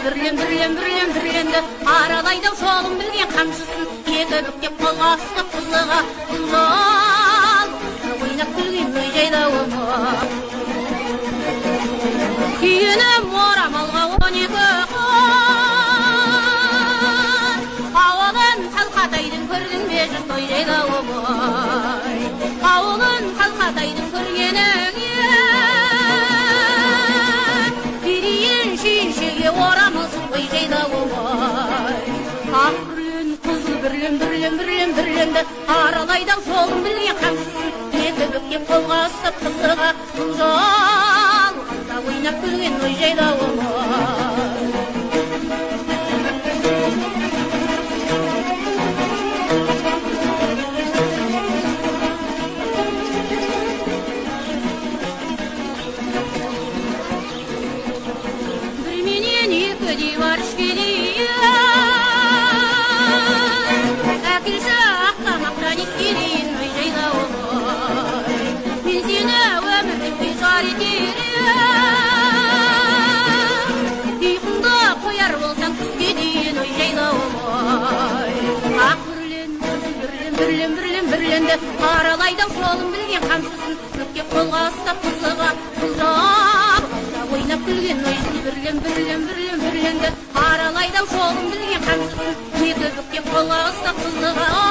бірленді аралайды жолын білген қамшысын екі бүктеп қолға ұстап қызыға жол ойнап күлген ой жайда күйенім орамалға 12 қан ауылын қалқатайдың көрдің бе жұрт ой жайда ауылын қалқатайдың көргенің берейін шешеге орамалсың ой жайда ақ бүрлен қызыл бірленді аралайда жолын білген қамшысын екі бүктеп қолға ұстап қызыға жол ойнап күлген ой жайда бір менен екідей бар ішке дейін әкелші ақтамақтан итке дейін ой жайда мен сені өмірден жар етер бірленді аралайда жолын білген қамшысын бүктеп қолға ұстап қызыға жол ойнап күлген ой бірленді аралайда жолын білген қамшысын екі бүктеп қолға ұстап қызыға